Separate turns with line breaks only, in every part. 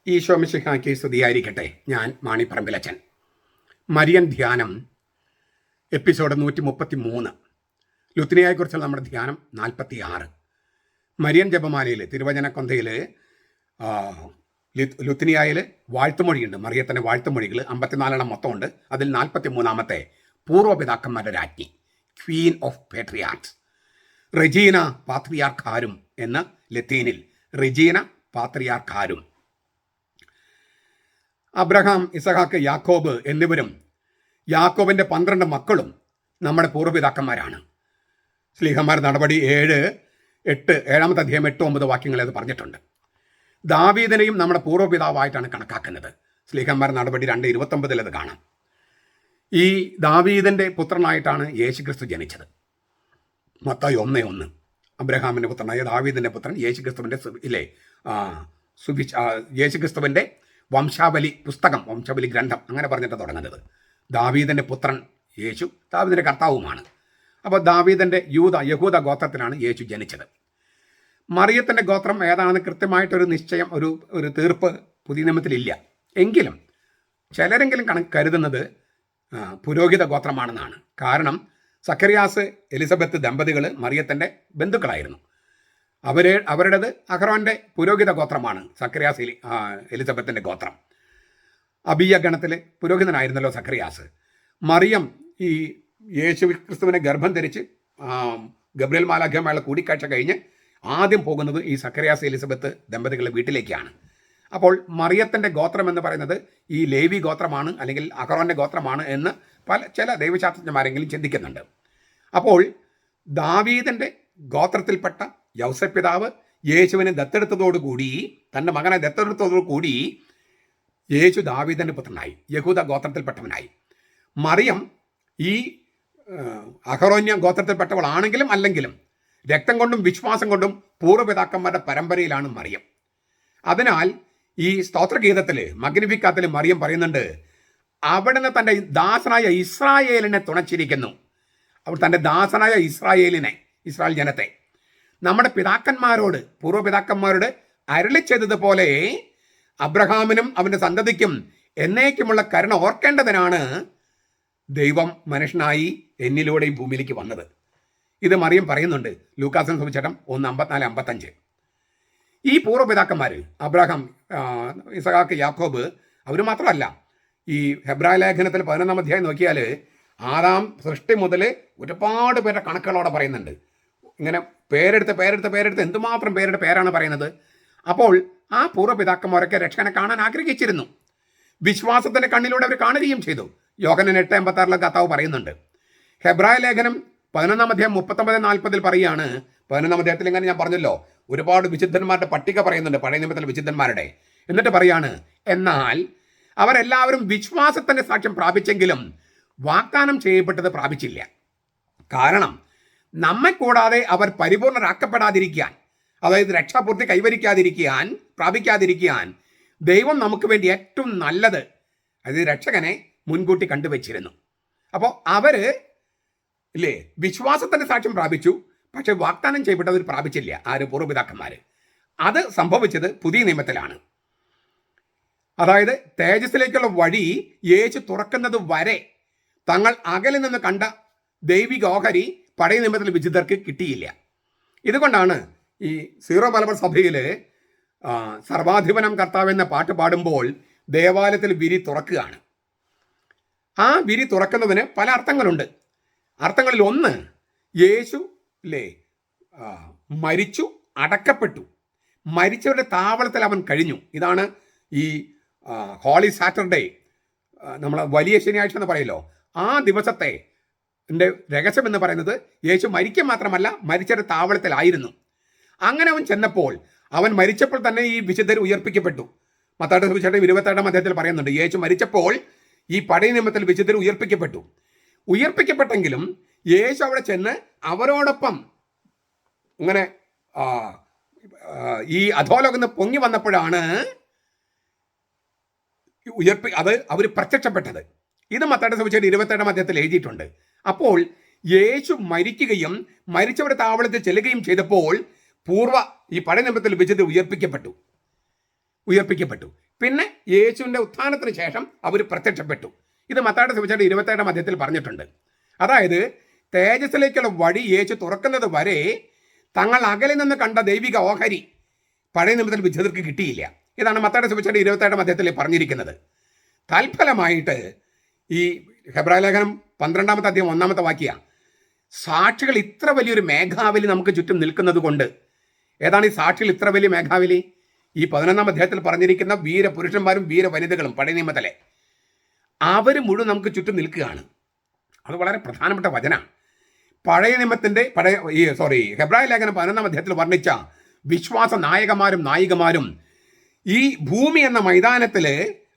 ഈശോ മിശിഹായ്ക്ക് സ്തുതിയായിരിക്കട്ടെ. ഞാൻ മാണിപ്പറമ്പിലച്ചൻ. മരിയൻ ധ്യാനം എപ്പിസോഡ് 133. ലുത്തിനിയായെക്കുറിച്ചുള്ള നമ്മുടെ ധ്യാനം 46. മരിയൻ ജപമാലയിൽ തിരുവചന കൊന്തയിൽ ലുത്തിനിയായിൽ വാഴ്ത്തുമൊഴിയുണ്ട്. മറിയത്തിൻ്റെ വാഴ്ത്തുമൊഴികൾ 54 മൊത്തമുണ്ട്. അതിൽ 43 പൂർവ്വപിതാക്കന്മാരുടെ രാജ്ഞി, ക്വീൻ ഓഫ് പേട്രിയാർക്സ്, റെജീന പാത്രിയാർക്കാരും എന്ന ലത്തീനിൽ റെജീന പാത്രിയാർക്കാരും. അബ്രഹാം, ഇസഹാക്ക്, യാക്കോബ് എന്നിവരും യാക്കോബിൻ്റെ 12 മക്കളും നമ്മുടെ പൂർവ്വപിതാക്കന്മാരാണ്. സ്ലീഹന്മാർ നടപടി 7-8 അധ്യായം 8-9 വാക്യങ്ങൾ അത് പറഞ്ഞിട്ടുണ്ട്. ദാവീദിനെയും നമ്മുടെ പൂർവ്വപിതാവായിട്ടാണ് കണക്കാക്കുന്നത്. സ്ലീഹന്മാർ നടപടി 2:29 അത് കാണാം. ഈ ദാവീദിൻ്റെ പുത്രനായിട്ടാണ് യേശുക്രിസ്തു ജനിച്ചത്. മത്തായി 1:1 അബ്രഹാമിൻ്റെ പുത്രനായ ദാവീദിൻ്റെ പുത്രൻ യേശുക്രിസ്തുവിൻ്റെ യേശുക്രിസ്തുവിൻ്റെ വംശാവലി പുസ്തകം, വംശാവലി ഗ്രന്ഥം അങ്ങനെ പറഞ്ഞിട്ട് തുടങ്ങുന്നത്. ദാവീദിൻ്റെ പുത്രൻ യേശു ദാവീദിൻ്റെ കർത്താവുമാണ്. അപ്പോൾ ദാവീദിൻ്റെ യഹൂദ ഗോത്രത്തിലാണ് യേശു ജനിച്ചത്. മറിയത്തിൻ്റെ ഗോത്രം ഏതാണെന്ന് കൃത്യമായിട്ടൊരു നിശ്ചയം, ഒരു തീർപ്പ് പുതിയ നിയമത്തിലില്ല. എങ്കിലും ചിലരെങ്കിലും കരുതുന്നത് പുരോഹിത ഗോത്രമാണെന്നാണ്. കാരണം സക്കറിയാസ് എലിസബത്ത് ദമ്പതികൾ മറിയത്തിൻ്റെ ബന്ധുക്കളായിരുന്നു. അവരുടേത് അഹ്റോൻ്റെ പുരോഹിത ഗോത്രമാണ് സക്കറിയാസ് എലിസബത്തിൻ്റെ ഗോത്രം. അബിയ ഗണത്തിലെ പുരോഹിതനായിരുന്നല്ലോ സക്കറിയാസ്. മറിയം ഈ യേശു ക്രിസ്തുവിനെ ഗർഭം ധരിച്ച് ഗബ്രിയേൽ മാലാഖയുമായുള്ള കൂടിക്കാഴ്ച കഴിഞ്ഞ് ആദ്യം പോകുന്നത് ഈ സക്കറിയാസ് എലിസബത്ത് ദമ്പതികളുടെ വീട്ടിലേക്കാണ്. അപ്പോൾ മറിയത്തിൻ്റെ ഗോത്രം എന്ന് പറയുന്നത് ഈ ലേവി ഗോത്രമാണ്, അല്ലെങ്കിൽ അഹ്റോൻ്റെ ഗോത്രമാണ് എന്ന് ചില ദൈവശാസ്ത്രജ്ഞന്മാരെങ്കിലും ചിന്തിക്കുന്നുണ്ട്. അപ്പോൾ ദാവീദിൻ്റെ ഗോത്രത്തിൽപ്പെട്ട യൗസേപ്പ് പിതാവ് യേശുവിനെ ദത്തെടുത്തതോടുകൂടി, തൻ്റെ മകനെ ദത്തെടുത്തതോടുകൂടി യേശു ദാവീദിൻ്റെ പുത്രനായി, യഹൂദ ഗോത്രത്തിൽപ്പെട്ടവനായി. മറിയം ഈ അഹ്റോന്യ ഗോത്രത്തിൽപ്പെട്ടവളാണെങ്കിലും അല്ലെങ്കിലും രക്തം കൊണ്ടും വിശ്വാസം കൊണ്ടും പൂർവ്വപിതാക്കന്മാരുടെ പരമ്പരയിലാണ് മറിയം. അതിനാൽ ഈ സ്തോത്രഗീതത്തിൽ, മഗ്നിഫിക്കാത്തിൽ മറിയം പറയുന്നുണ്ട്, അവിടുന്ന് തൻ്റെ ദാസനായ ഇസ്രായേലിനെ തുണച്ചിരിക്കുന്നു. അവൾ തൻ്റെ ദാസനായ ഇസ്രായേൽ ജനത്തെ നമ്മുടെ പിതാക്കന്മാരോട്, പൂർവ്വപിതാക്കന്മാരോട് അരുളി ചെയ്തതുപോലെ അബ്രഹാമിനും അവൻ്റെ സന്തതിക്കും എന്നേക്കുമുള്ള കരുണ ഓർക്കേണ്ടതിനാണ് ദൈവം മനുഷ്യനായി എന്നിലൂടെ ഈ ഭൂമിയിലേക്ക് വന്നത്. ഇത് മറിയം പറയുന്നുണ്ട് ലൂക്കാസിന് സുവിശേഷം 1:54-55. ഈ പൂർവ്വപിതാക്കന്മാർ അബ്രഹാം, ഇസഹാക്ക്, യാക്കോബ്, അവർ മാത്രമല്ല. ഈ ഹെബ്രായ ലേഖനത്തിൽ 11 അധ്യായം നോക്കിയാൽ ആദാം സൃഷ്ടി മുതൽ ഒരുപാട് പേരുടെ കണക്കുകളോടെ പറയുന്നുണ്ട്. ഇങ്ങനെ പേരെടുത്ത് എന്തുമാത്രം പേരുടെ പേരാണ് പറയുന്നത്. അപ്പോൾ ആ പൂർവ്വപിതാക്കന്മാരൊക്കെ രക്ഷകനെ കാണാൻ ആഗ്രഹിച്ചിരുന്നു. വിശ്വാസത്തിൻ്റെ കണ്ണിലൂടെ അവർ കാണുകയും ചെയ്തു. യോഹന്നാൻ 8:86 കർത്താവ് പറയുന്നുണ്ട്. ഹെബ്രായ ലേഖനം 11 അധ്യായം 39-40 പറയുകയാണ്. 11 അധ്യായത്തിൽ ഇങ്ങനെ ഞാൻ പറഞ്ഞല്ലോ, ഒരുപാട് വിശുദ്ധന്മാരുടെ പട്ടിക പറയുന്നുണ്ട്, പഴയ നിയമത്തിലെ വിശുദ്ധന്മാരുടെ. എന്നിട്ട് പറയാണ്, എന്നാൽ അവരെല്ലാവരും വിശ്വാസത്തിൻ്റെ സാക്ഷ്യം പ്രാപിച്ചെങ്കിലും വാഗ്ദാനം ചെയ്യപ്പെട്ടത് പ്രാപിച്ചില്ല. കാരണം നമ്മെ കൂടാതെ അവർ പരിപൂർണരാക്കപ്പെടാതിരിക്കാൻ, അതായത് രക്ഷാപൂർത്തി പ്രാപിക്കാതിരിക്കാൻ ദൈവം നമുക്ക് വേണ്ടി ഏറ്റവും നല്ലത്, അതായത് രക്ഷകനെ മുൻകൂട്ടി കണ്ടുവച്ചിരുന്നു. അപ്പോൾ അവർ വിശ്വാസത്തിൻ്റെ സാക്ഷ്യം പ്രാപിച്ചു, പക്ഷെ വാഗ്ദാനം ചെയ്യപ്പെട്ടവർ പ്രാപിച്ചില്ല. ആര്? പൂർവ്വപിതാക്കന്മാർ. അത് സംഭവിച്ചത് പുതിയ നിയമത്തിലാണ്. അതായത് തേജസ്സിലേക്കുള്ള വഴി യേശു തുറക്കുന്നത് വരെ തങ്ങൾ അകലിൽ നിന്ന് കണ്ട ദൈവിക ഓഹരി പഴയ നിയമത്തിൽ വിശുദ്ധർക്ക് കിട്ടിയില്ല. ഇതുകൊണ്ടാണ് ഈ സീറോ മലബാർ സഭയിൽ സർവാധിപനം കർത്താവ് എന്ന പാട്ട് പാടുമ്പോൾ ദേവാലയത്തിൽ വിരി തുറക്കുകയാണ്. ആ വിരി തുറക്കുന്നതിന് പല അർത്ഥങ്ങളുണ്ട്. അർത്ഥങ്ങളിൽ ഒന്ന്, യേശു മരിച്ചു, അടക്കപ്പെട്ടു, മരിച്ചവരുടെ താവളത്തിൽ അവൻ കഴിഞ്ഞു. ഇതാണ് ഈ ഹോളി സാറ്റർഡേ, നമ്മൾ വലിയ ശനിയാഴ്ച എന്ന് പറയല്ലോ, ആ ദിവസത്തെ രഹസ്യം എന്ന് പറയുന്നത് യേശു മരിക്കുക മാത്രമല്ല, മരിച്ചവരുടെ താവളത്തിലായിരുന്നു. അങ്ങനെ അവൻ ചെന്നപ്പോൾ, അവൻ മരിച്ചപ്പോൾ തന്നെ ഈ വിശുദ്ധർ ഉയർപ്പിക്കപ്പെട്ടു. മത്തായിയുടെ സുവിശേഷം 27 അധ്യായത്തിൽ പറയുന്നുണ്ട്, യേശു മരിച്ചപ്പോൾ ഈ പഴയ നിയമത്തിൽ വിശുദ്ധർ ഉയർപ്പിക്കപ്പെട്ടെങ്കിലും യേശു അവിടെ ചെന്ന് അവരോടൊപ്പം ഇങ്ങനെ ഈ അധോലോകത്ത് നിന്ന് പൊങ്ങി വന്നപ്പോഴാണ് അവർ പ്രത്യക്ഷപ്പെട്ടത്. ഇത് മത്തായിയുടെ സുവിശേഷം 27 അധ്യായത്തിൽ എഴുതിയിട്ടുണ്ട്. അപ്പോൾ യേശു മരിക്കുകയും മരിച്ചവരുടെ താവളത്തിൽ ചെല്ലുകയും ചെയ്തപ്പോൾ ഈ പഴയ നിയമത്തിൽ വിശുദ്ധർ ഉയർപ്പിക്കപ്പെട്ടു. പിന്നെ യേശുവിൻ്റെ ഉത്ഥാനത്തിന് ശേഷം അവർ പ്രത്യക്ഷപ്പെട്ടു. ഇത് മത്തായിയുടെ സുവിശേഷം 27 അധ്യായത്തിൽ പറഞ്ഞിട്ടുണ്ട്. അതായത് തേജസ്സിലേക്കുള്ള വഴി യേശു തുറക്കുന്നത് വരെ തങ്ങൾ അകലിൽ നിന്ന് കണ്ട ദൈവിക ഓഹരി പഴയ നിയമത്തിൽ വിശുദ്ധർക്ക് കിട്ടിയില്ല. ഇതാണ് മത്തായിയുടെ സുവിശേഷം 27 അധ്യായത്തിൽ പറഞ്ഞിരിക്കുന്നത്. തൽഫലമായിട്ട് ഈ ഹെബ്രായ ലേഖനം 12 അധ്യായം 1 വാക്യ, സാക്ഷികൾ ഇത്ര വലിയൊരു മേഘാവലി നമുക്ക് ചുറ്റും നിൽക്കുന്നത് കൊണ്ട്. ഏതാണ് ഈ സാക്ഷികൾ ഇത്ര വലിയ മേഘാവലി? ഈ 11 അധ്യായത്തിൽ പറഞ്ഞിരിക്കുന്ന വീരപുരുഷന്മാരും വീരവനിതകളും പഴയ നിയമത്തിലെ അവർ മുഴുവൻ നമുക്ക് ചുറ്റും നിൽക്കുകയാണ്. അത് വളരെ പ്രധാനപ്പെട്ട വചനമാണ്. പഴയ നിയമത്തിൻ്റെ ഹെബ്രായ ലേഖനം 11 അധ്യായത്തിൽ വർണ്ണിച്ച വിശ്വാസ നായകന്മാരും നായികമാരും ഈ ഭൂമി എന്ന മൈതാനത്തിൽ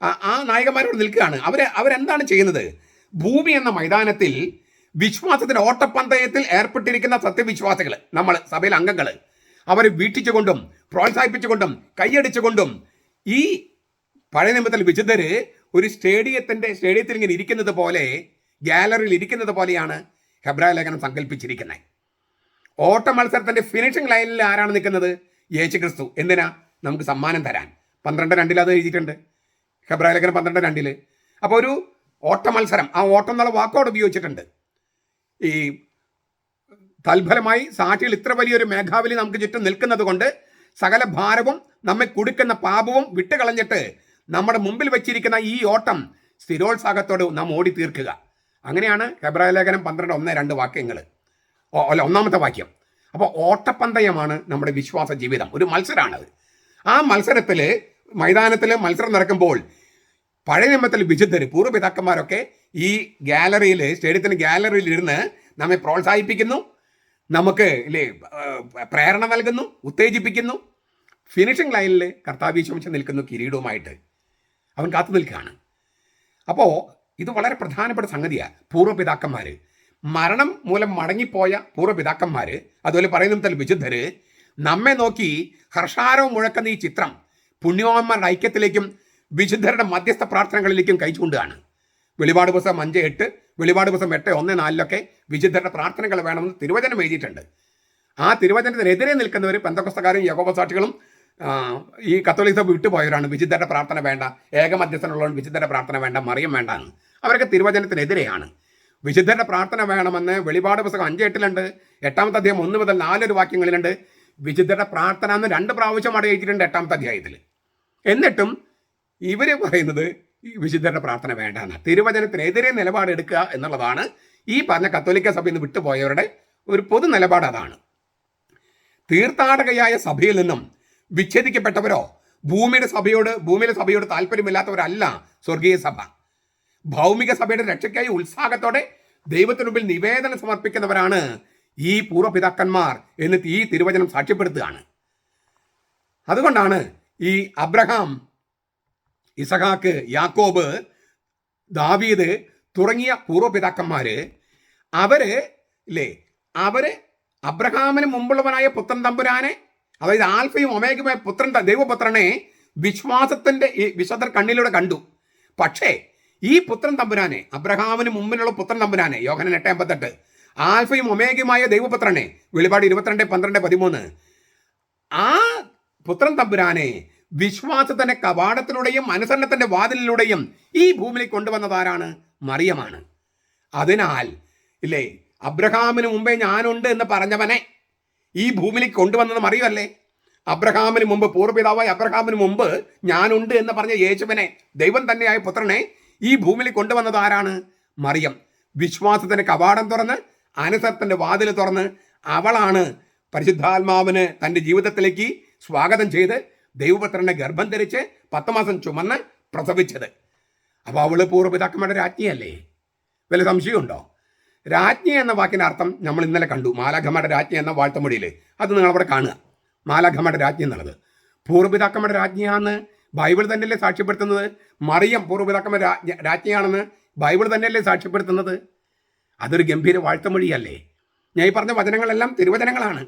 ആ നായകന്മാരോട് നിൽക്കുകയാണ്. അവരെന്താണ് ചെയ്യുന്നത്? ഭൂമി എന്ന മൈതാനത്തിൽ വിശ്വാസത്തിൻ്റെ ഓട്ടപ്പന്തയത്തിൽ ഏർപ്പെട്ടിരിക്കുന്ന സത്യവിശ്വാസികൾ, നമ്മൾ സഭയിലെ അംഗങ്ങൾ, അവരെ വീക്ഷിച്ചുകൊണ്ടും പ്രോത്സാഹിപ്പിച്ചുകൊണ്ടും കൈയടിച്ചുകൊണ്ടും ഈ പഴയ നിയമത്തിൽ വിശുദ്ധര് ഒരു സ്റ്റേഡിയത്തിൽ ഇങ്ങനെ ഇരിക്കുന്നത് പോലെ, ഗാലറിയിൽ ഇരിക്കുന്നത് പോലെയാണ് ഹെബ്രായ ലേഖനം സങ്കല്പിച്ചിരിക്കുന്നത്. ഓട്ട മത്സരത്തിൻ്റെ ഫിനിഷിംഗ് ലൈനിൽ ആരാണ് നിൽക്കുന്നത്? യേശു ക്രിസ്തു. എന്തിനാ? നമുക്ക് സമ്മാനം തരാൻ. 12:2 അത് എഴുതിയിട്ടുണ്ട്, ഹെബ്രായ ലേഖനം 12:2. അപ്പോൾ ഒരു ഓട്ട മത്സരം, ആ ഓട്ടം എന്നുള്ള വാക്കോട് ഉപയോഗിച്ചിട്ടുണ്ട്. ഈ തൽഫലമായി സാക്ഷികൾ ഇത്ര വലിയൊരു മേഘാവലി നമുക്ക് ചുറ്റും നിൽക്കുന്നത് കൊണ്ട് സകല ഭാരവും നമ്മെ കുടുക്കുന്ന പാപവും വിട്ടുകളഞ്ഞിട്ട് നമ്മുടെ മുമ്പിൽ വെച്ചിരിക്കുന്ന ഈ ഓട്ടം സ്ഥിരോത്സാഹത്തോട് നാം ഓടി തീർക്കുക. അങ്ങനെയാണ് ഹെബ്രായ ലേഖനം 12:1-2 വാക്യങ്ങൾ, ഒന്നാമത്തെ വാക്യം. അപ്പോൾ ഓട്ടപ്പന്തയമാണ് നമ്മുടെ വിശ്വാസ ജീവിതം, ഒരു മത്സരമാണത്. ആ മത്സരത്തിൽ മൈതാനത്തിൽ മത്സരം നടക്കുമ്പോൾ പഴയ നിയമത്തിൽ വിശുദ്ധർ പൂർവ്വപിതാക്കന്മാരൊക്കെ ഈ ഗാലറിയിൽ, സ്റ്റേഡിയത്തിൻ്റെ ഗാലറിയിൽ ഇരുന്ന് നമ്മെ പ്രോത്സാഹിപ്പിക്കുന്നു, നമുക്ക് പ്രേരണ നൽകുന്നു, ഉത്തേജിപ്പിക്കുന്നു. ഫിനിഷിംഗ് ലൈനിൽ കർത്താവ് യേശു നിൽക്കുന്നു കിരീടവുമായിട്ട്. അവൻ കാത്തു നിൽക്കുകയാണ്. അപ്പോൾ ഇത് വളരെ പ്രധാനപ്പെട്ട സംഗതിയാണ്. പൂർവ്വപിതാക്കന്മാർ, മരണം മൂലം മടങ്ങിപ്പോയ പൂർവ്വപിതാക്കന്മാർ, അതുപോലെ പറയുന്ന വിശുദ്ധർ നമ്മെ നോക്കി ഹർഷാരവും മുഴക്കുന്ന ഈ ചിത്രം പുണ്യവാന്മാരുടെ ഐക്യത്തിലേക്കും വിശുദ്ധരുടെ മധ്യസ്ഥ പ്രാർത്ഥനകളിലേക്കും കഴിച്ചുകൊണ്ടാണ്. വെളിപാട് പുസ്തകം 5:8, വെളിപാട് പുസ്തകം 8:1-4 വിശുദ്ധരുടെ പ്രാർത്ഥനകൾ വേണമെന്ന് തിരുവചനം എഴുതിയിട്ടുണ്ട്. ആ തിരുവചനത്തിനെതിരെ നിൽക്കുന്നവർ പെന്തക്കോസ്തക്കാരും യഹോവ സാക്ഷികളും ഈ കത്തോലിക്ക സഭ വിട്ടുപോയവരാണ്. വിശുദ്ധരുടെ പ്രാർത്ഥന വേണ്ട, ഏകമധ്യസ്ഥനുള്ളവൻ വിശുദ്ധരുടെ പ്രാർത്ഥന വേണ്ട, മറിയം വേണ്ടാന്ന്. അവരൊക്കെ തിരുവചനത്തിനെതിരെയാണ്. വിശുദ്ധരുടെ പ്രാർത്ഥന വേണമെന്ന് വെളിപാട് പുസ്തകം 5:8 8 അധ്യായം 1-4 വാക്യങ്ങളിലുണ്ട്. വിശുദ്ധരുടെ പ്രാർത്ഥന എന്ന് 2 പ്രാവശ്യം അവിടെ എഴുതിയിട്ടുണ്ട് 8 അധ്യായത്തിൽ. എന്നിട്ടും ഇവർ പറയുന്നത് ഈ വിശുദ്ധരുടെ പ്രാർത്ഥന വേണ്ടെന്ന്. തിരുവചനത്തിനെതിരെ നിലപാടെടുക്കുക എന്നുള്ളതാണ് ഈ പറഞ്ഞ കത്തോലിക്ക സഭയിൽ നിന്ന് വിട്ടുപോയവരുടെ ഒരു പൊതു നിലപാട്. അതാണ്. തീർത്ഥാടകയായ സഭയിൽ നിന്നും വിച്ഛേദിക്കപ്പെട്ടവരോ ഭൂമിയിലെ സഭയോട് താല്പര്യമില്ലാത്തവരല്ല സ്വർഗീയ സഭ. ഭൗമിക സഭയുടെ രക്ഷയ്ക്കായി ഉത്സാഹത്തോടെ ദൈവത്തിനു മുമ്പിൽ നിവേദനം സമർപ്പിക്കുന്നവരാണ് ഈ പൂർവ്വപിതാക്കന്മാർ എന്ന് ഈ തിരുവചനം സാക്ഷ്യപ്പെടുത്തുകയാണ്. അതുകൊണ്ടാണ് ഈ അബ്രഹാം, ഇസഹാക്ക്, യാക്കോബ്, ദാവീദ് തുടങ്ങിയ പൂർവ്വപിതാക്കന്മാർ അവര് അബ്രഹാമിന് മുമ്പുള്ളവനായ പുത്രൻ തമ്പുരാനെ, അതായത് ആൽഫയും ഒമേഗയുമായ പുത്രൻ, ദൈവപുത്രനെ വിശ്വാസത്തിൻ്റെ ഈ വിശുദ്ധർ കണ്ണിലൂടെ കണ്ടു. പക്ഷേ ഈ പുത്രൻ തമ്പുരാനെ, അബ്രഹാമിന് മുമ്പിലുള്ള പുത്രൻ തമ്പുരാനെ, യോഹന്നാൻ 8:58, ആൽഫയും ഒമേഗയുമായ ദൈവപുത്രനെ, വെളിപാട് 22:12-13, ആ പുത്രൻ തമ്പുരാനെ വിശ്വാസത്തിന്റെ കവാടത്തിലൂടെയും അനുസരണത്തിന്റെ വാതിലിലൂടെയും ഈ ഭൂമിയിൽ കൊണ്ടുവന്നതാരാണ്? മറിയമാണ്. അതിനാൽ അബ്രഹാമിന് മുമ്പേ ഞാനുണ്ട് എന്ന് പറഞ്ഞവനെ ഈ ഭൂമിയിലേക്ക് കൊണ്ടുവന്നത് മറിയമല്ലേ? അബ്രഹാമിന് മുമ്പ്, പൂർവ്വപിതാവായ അബ്രഹാമിന് മുമ്പ് ഞാനുണ്ട് എന്ന് പറഞ്ഞ യേശുവിനെ, ദൈവം തന്നെയായ പുത്രനെ ഈ ഭൂമിയിലേക്ക് കൊണ്ടുവന്നത് ആരാണ്? മറിയം. വിശ്വാസത്തിന്റെ കവാടം തുറന്ന്, അനുസരണത്തിന്റെ വാതിൽ തുറന്ന് അവളാണ് പരിശുദ്ധാത്മാവിന് തൻ്റെ ജീവിതത്തിലേക്ക് സ്വാഗതം ചെയ്ത് ദൈവപുത്രനെ ഗർഭം ധരിച്ച് 10 മാസം ചുമന്ന് പ്രസവിച്ചത്. അപ്പോൾ അവള് പൂർവ്വപിതാക്കന്മാരുടെ രാജ്ഞിയല്ലേ? വല്ല സംശയമുണ്ടോ? രാജ്ഞി എന്ന വാക്കിൻ്റെ അർത്ഥം നമ്മൾ ഇന്നലെ കണ്ടു. മാലാഖമാരുടെ രാജ്ഞി എന്ന വാഴ്ത്തമൊഴിയിൽ അത് നിങ്ങളവിടെ കാണുക. മാലാഖമാരുടെ രാജ്ഞി എന്നുള്ളത് പൂർവ്വപിതാക്കന്മാരുടെ രാജ്ഞിയാണെന്ന് ബൈബിൾ തന്നെയല്ലേ സാക്ഷ്യപ്പെടുത്തുന്നത്. മറിയം പൂർവ്വപിതാക്കന്മാരുടെ രാജ്ഞിയാണെന്ന് ബൈബിൾ തന്നെയല്ലേ സാക്ഷ്യപ്പെടുത്തുന്നത്. അതൊരു ഗംഭീര വാഴ്ത്തമൊഴിയല്ലേ? ഞാൻ ഈ പറഞ്ഞ വചനങ്ങളെല്ലാം തിരുവചനങ്ങളാണ്.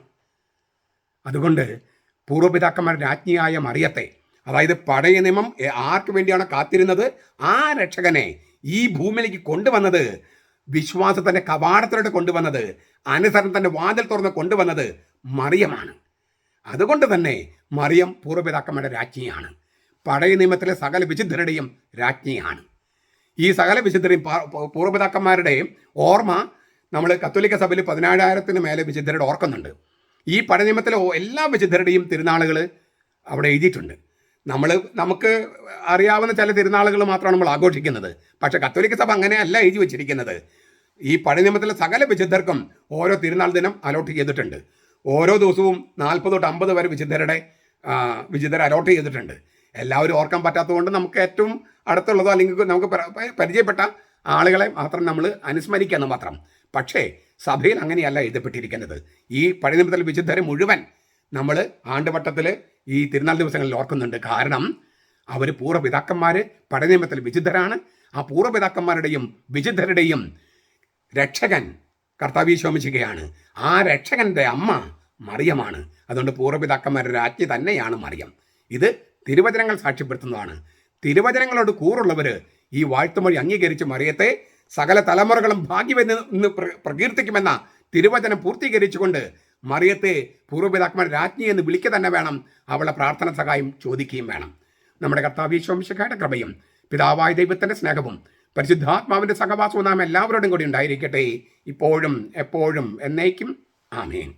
അതുകൊണ്ട് പൂർവ്വപിതാക്കന്മാരുടെ രാജ്ഞിയായ മറിയത്തെ, അതായത് പഴയ നിയമം ആർക്ക് വേണ്ടിയാണ് കാത്തിരുന്നത്, ആ രക്ഷകനെ ഈ ഭൂമിയിലേക്ക് കൊണ്ടുവന്നത്, വിശ്വാസത്തിൻ്റെ കവാടത്തിലൂടെ കൊണ്ടുവന്നത്, അനുസരണത്തിൻ്റെ വാതിൽ തുറന്ന് കൊണ്ടുവന്നത് മറിയമാണ്. അതുകൊണ്ട് തന്നെ മറിയം പൂർവ്വപിതാക്കന്മാരുടെ രാജ്ഞിയാണ്. പഴയ നിയമത്തിലെ സകല വിശുദ്ധരുടെയും രാജ്ഞിയാണ്. ഈ സകല വിശുദ്ധരെയും പൂർവ്വപിതാക്കന്മാരുടെയും ഓർമ്മ നമ്മൾ കത്തോലിക്ക സഭയിൽ 17,000 മേലെ വിശുദ്ധരുടെ ഓർക്കുന്നുണ്ട്. ഈ പഴയ നിയമത്തിലെ എല്ലാ വിശുദ്ധരുടെയും തിരുനാളുകൾ അവിടെ എഴുതിയിട്ടുണ്ട്. നമുക്ക് അറിയാവുന്ന ചില തിരുനാളുകൾ മാത്രമാണ് നമ്മൾ ആഘോഷിക്കുന്നത്. പക്ഷേ കത്തോലിക്ക സഭ അങ്ങനെയല്ല എഴുതി വെച്ചിരിക്കുന്നത്. ഈ പഴയ നിയമത്തിലെ സകല വിശുദ്ധർക്കും ഓരോ തിരുനാൾ ദിനം അലോട്ട് ചെയ്തിട്ടുണ്ട്. ഓരോ ദിവസവും 40 തൊട്ട് 50 വരെ വിശുദ്ധരെ അലോട്ട് ചെയ്തിട്ടുണ്ട്. എല്ലാവരും ഓർക്കാൻ പറ്റാത്തതുകൊണ്ട് നമുക്ക് ഏറ്റവും അടുത്തുള്ളതോ അല്ലെങ്കിൽ നമുക്ക് പരിചയപ്പെട്ട ആളുകളെ മാത്രം നമ്മൾ അനുസ്മരിക്കുക മാത്രം. പക്ഷേ സഭയിൽ അങ്ങനെയല്ല എഴുതപ്പെട്ടിരിക്കുന്നത്. ഈ പഴയ നിയമത്തിലെ വിശുദ്ധരെ മുഴുവൻ നമ്മൾ ആണ്ടുവട്ടത്തിൽ ഈ തിരുനാൾ ദിവസങ്ങളിൽ ഓർക്കുന്നുണ്ട്. കാരണം അവർ പൂർവ്വപിതാക്കന്മാർ പഴയ നിയമത്തിലെ വിശുദ്ധരാണ്. ആ പൂർവ്വപിതാക്കന്മാരുടെയും വിശുദ്ധരുടെയും രക്ഷകൻ കർത്താവ് ഈശോ മിശിഹയാണ്. ആ രക്ഷകൻ്റെ അമ്മ മറിയമാണ്. അതുകൊണ്ട് പൂർവ്വപിതാക്കന്മാരുടെ രാജ്ഞി തന്നെയാണ് മറിയം. ഇത് തിരുവചനങ്ങൾ സാക്ഷ്യപ്പെടുത്തുന്നതാണ്. തിരുവചനങ്ങളോട് കൂറുള്ളവർ ഈ വാഴ്ത്തുമൊഴി അംഗീകരിച്ച് മറിയത്തെ സകല തലമുറകളും ഭാഗ്യമെന്ന് പ്രകീർത്തിക്കുമെന്ന തിരുവചനം പൂർത്തീകരിച്ചുകൊണ്ട് മറിയത്തെ പൂർവ്വപിതാക്കന്മാരുടെ രാജ്ഞി എന്ന് വിളിക്കുക തന്നെ വേണം. അവളെ പ്രാർത്ഥന സഹായം ചോദിക്കുകയും വേണം. നമ്മുടെ കർത്താവ് ഈശോ മിശിഹായുടെ കൃപയും പിതാവായ ദൈവത്തിൻ്റെ സ്നേഹവും പരിശുദ്ധാത്മാവിൻ്റെ സഹവാസവും നാം എല്ലാവരോടും കൂടി ഉണ്ടായിരിക്കട്ടെ, ഇപ്പോഴും എപ്പോഴും എന്നേക്കും. ആമേൻ.